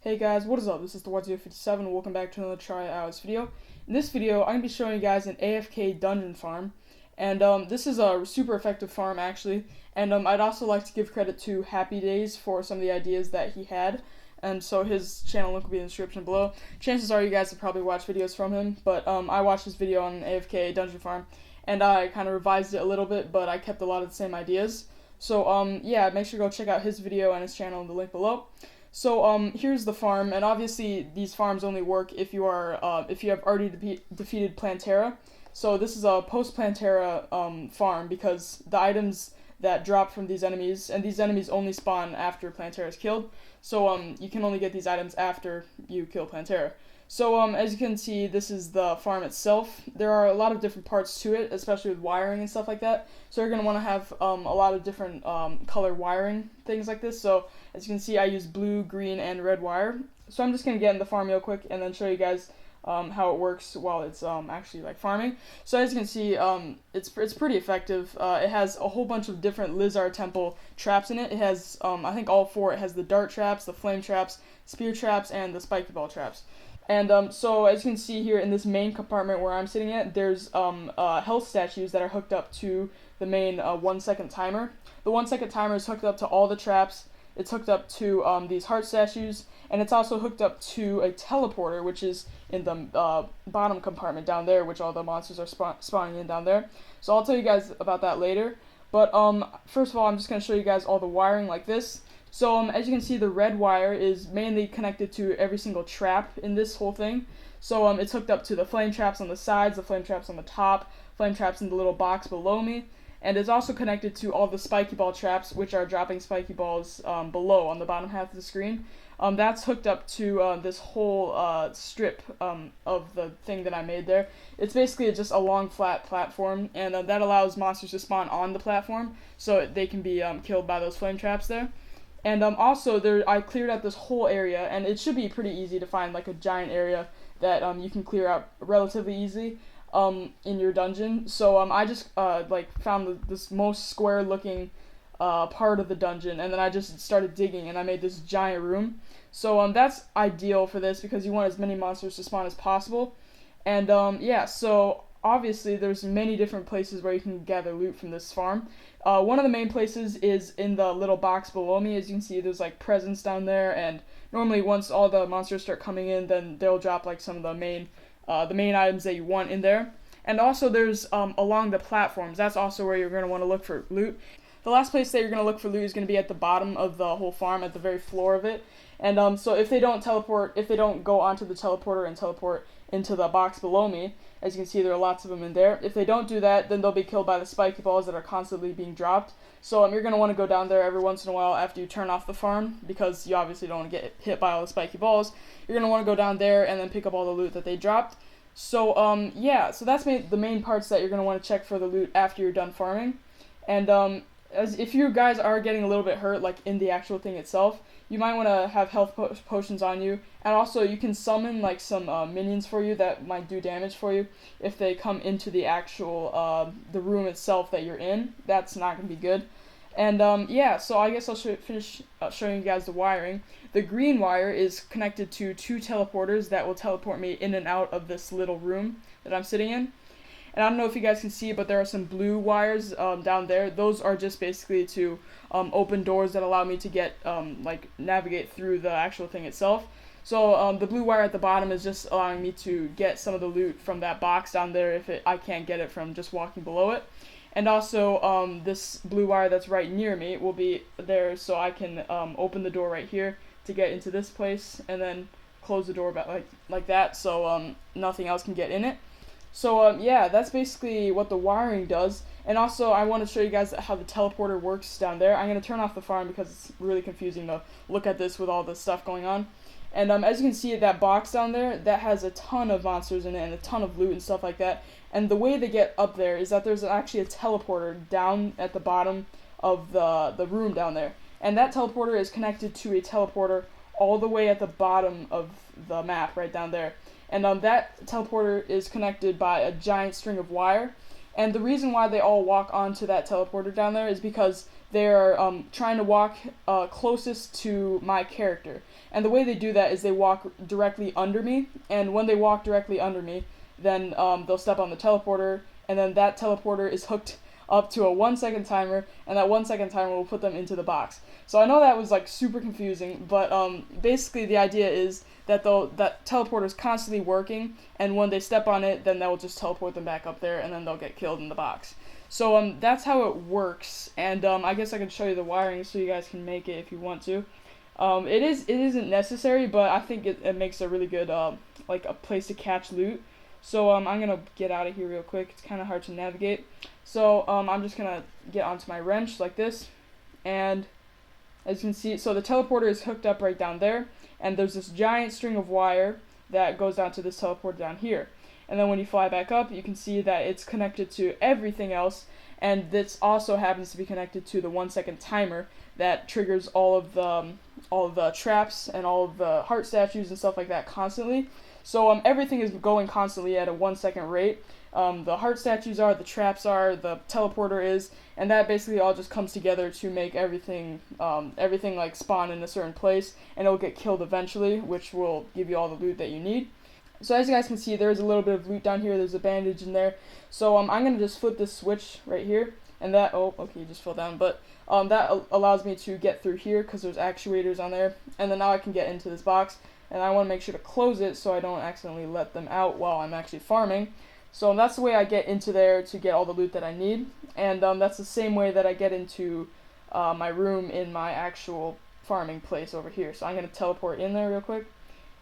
Hey guys, what is up? This is the 1057. Welcome back to another Try Hours video. In this video, I'm going to be showing you guys an AFK dungeon farm. And this is a super effective farm actually. And I'd also like to give credit to Happy Days for some of the ideas that he had. And so his channel link will be in the description below. Chances are you guys have probably watched videos from him, but I watched his video on AFK dungeon farm. And I kind of revised it a little bit, but I kept a lot of the same ideas. So yeah, make sure to go check out his video and his channel in the link below. So here's the farm, and obviously these farms only work if you are if you have already defeated Plantera. So this is a post Plantera farm because the items that drop from these enemies, and these enemies only spawn after Plantera is killed. So you can only get these items after you kill Plantera. So as you can see, this is the farm itself. There are a lot of different parts to it, especially with wiring and stuff like that. So you're going to want to have a lot of different color wiring, things like this. So as you can see, I use blue, green, and red wire. So I'm just going to get in the farm real quick and then show you guys how it works while it's actually like farming. So as you can see, it's pretty effective. It has a whole bunch of different Lizard Temple traps in it. It has, I think all four. It has the dart traps, the flame traps, spear traps, and the spiky ball traps. And so as you can see here in this main compartment where I'm sitting at, there's health statues that are hooked up to the main 1 second timer. The 1 second timer is hooked up to all the traps. It's hooked up to these heart statues, and it's also hooked up to a teleporter, which is in the bottom compartment down there, which all the monsters are spawning in down there. So I'll tell you guys about that later. But first of all, I'm just going to show you guys all the wiring like this. So as you can see, the red wire is mainly connected to every single trap in this whole thing. So it's hooked up to the flame traps on the sides, the flame traps on the top, flame traps in the little box below me. And it's also connected to all the spiky ball traps, which are dropping spiky balls below on the bottom half of the screen. That's hooked up to this whole strip of the thing that I made there. It's basically just a long flat platform, and that allows monsters to spawn on the platform, so they can be killed by those flame traps there. And also, I cleared out this whole area, and it should be pretty easy to find like a giant area that you can clear out relatively easy in your dungeon. So I just like found this most square looking part of the dungeon, and then I just started digging, and I made this giant room. So that's ideal for this because you want as many monsters to spawn as possible. And yeah, so obviously there's many different places where you can gather loot from this farm. One of the main places is in the little box below me. As you can see, there's like presents down there, and normally once all the monsters start coming in, then they'll drop like some of the main items that you want in there. And also there's along the platforms. That's also where you're going to want to look for loot. The last place that you're going to look for loot is going to be at the bottom of the whole farm, at the very floor of it. And so if they don't go onto the teleporter and teleport into the box below me, as you can see, there are lots of them in there. If they don't do that, then they'll be killed by the spiky balls that are constantly being dropped. So you're going to want to go down there every once in a while after you turn off the farm, because you obviously don't want to get hit by all the spiky balls. You're going to want to go down there and then pick up all the loot that they dropped. So yeah, so that's the main parts that you're going to want to check for the loot after you're done farming. And as if you guys are getting a little bit hurt, like in the actual thing itself, you might want to have health potions on you, and also you can summon like some minions for you that might do damage for you if they come into the actual the room itself that you're in. That's not going to be good. And yeah, so I guess I'll finish showing you guys the wiring. The green wire is connected to 2 teleporters that will teleport me in and out of this little room that I'm sitting in. And I don't know if you guys can see, but there are some blue wires down there. Those are just basically to open doors that allow me to get like navigate through the actual thing itself. So the blue wire at the bottom is just allowing me to get some of the loot from that box down there if I can't get it from just walking below it. And also this blue wire that's right near me will be there so I can open the door right here to get into this place, and then close the door like that so nothing else can get in it. So yeah, that's basically what the wiring does. And also I want to show you guys how the teleporter works down there. I'm going to turn off the farm because it's really confusing to look at this with all the stuff going on. And as you can see, that box down there, that has a ton of monsters in it and a ton of loot and stuff like that. And the way they get up there is that there's actually a teleporter down at the bottom of the room down there. And that teleporter is connected to a teleporter all the way at the bottom of the map right down there. And that teleporter is connected by a giant string of wire. And the reason why they all walk onto that teleporter down there is because they're trying to walk closest to my character. And the way they do that is they walk directly under me, and when they walk directly under me, then they'll step on the teleporter, and then that teleporter is hooked up to a 1-second timer, and that 1-second timer will put them into the box. So I know that was like super confusing, but basically the idea is that that teleporter is constantly working, and when they step on it, then that will just teleport them back up there, and then they'll get killed in the box. So that's how it works, and I guess I can show you the wiring so you guys can make it if you want to. It isn't necessary, but I think it makes a really good like a place to catch loot. So I'm gonna get out of here real quick. It's kind of hard to navigate. So I'm just gonna get onto my wrench like this, and as you can see, so the teleporter is hooked up right down there, and there's this giant string of wire that goes down to this teleporter down here. And then when you fly back up, you can see that it's connected to everything else, and this also happens to be connected to the 1-second timer that triggers all of the traps and all of the heart statues and stuff like that constantly. So everything is going constantly at a 1-second rate. The heart statues are, the traps are, the teleporter is, and that basically all just comes together to make everything like spawn in a certain place, and it'll get killed eventually, which will give you all the loot that you need. So as you guys can see, there's a little bit of loot down here. There's a bandage in there. So I'm gonna just flip this switch right here, and that, oh, okay, you just fell down, but that allows me to get through here because there's actuators on there, and then now I can get into this box, and I want to make sure to close it so I don't accidentally let them out while I'm actually farming. So that's the way I get into there to get all the loot that I need, and that's the same way that I get into my room in my actual farming place over here. So I'm gonna teleport in there real quick,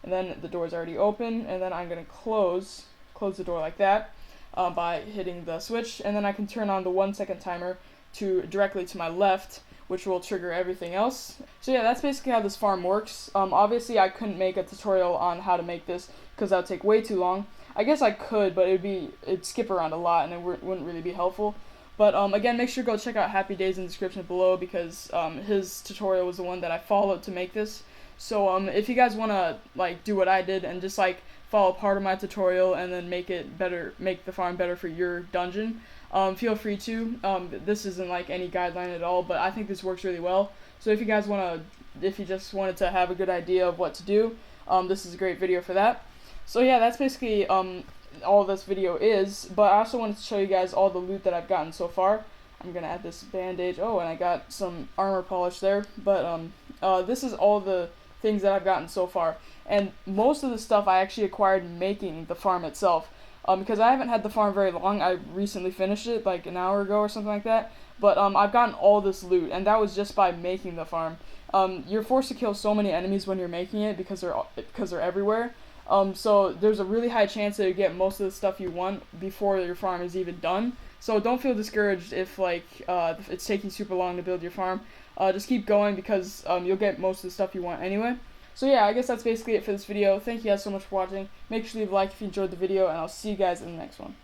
and then the door's already open, and then I'm gonna close the door like that by hitting the switch, and then I can turn on the 1-second timer directly to my left, which will trigger everything else. So yeah, that's basically how this farm works. Obviously I couldn't make a tutorial on how to make this because that would take way too long. I guess I could, but it'd skip around a lot and it wouldn't really be helpful. But again, make sure to go check out Happy Days in the description below because his tutorial was the one that I followed to make this. So if you guys want to like do what I did and just like follow part of my tutorial and then make the farm better for your dungeon, feel free to. This isn't like any guideline at all, but I think this works really well. So if you guys if you just wanted to have a good idea of what to do, this is a great video for that. So yeah, that's basically all this video is, but I also wanted to show you guys all the loot that I've gotten so far. I'm gonna add this bandage. Oh, and I got some armor polish there, but this is all the things that I've gotten so far, and most of the stuff I actually acquired making the farm itself. Because I haven't had the farm very long. I recently finished it like an hour ago or something like that, but I've gotten all this loot, and that was just by making the farm. You're forced to kill so many enemies when you're making it because they're everywhere. So there's a really high chance that you get most of the stuff you want before your farm is even done. So don't feel discouraged if if it's taking super long to build your farm. Just keep going because you'll get most of the stuff you want anyway. So yeah, I guess that's basically it for this video. Thank you guys so much for watching. Make sure to leave a like if you enjoyed the video, and I'll see you guys in the next one.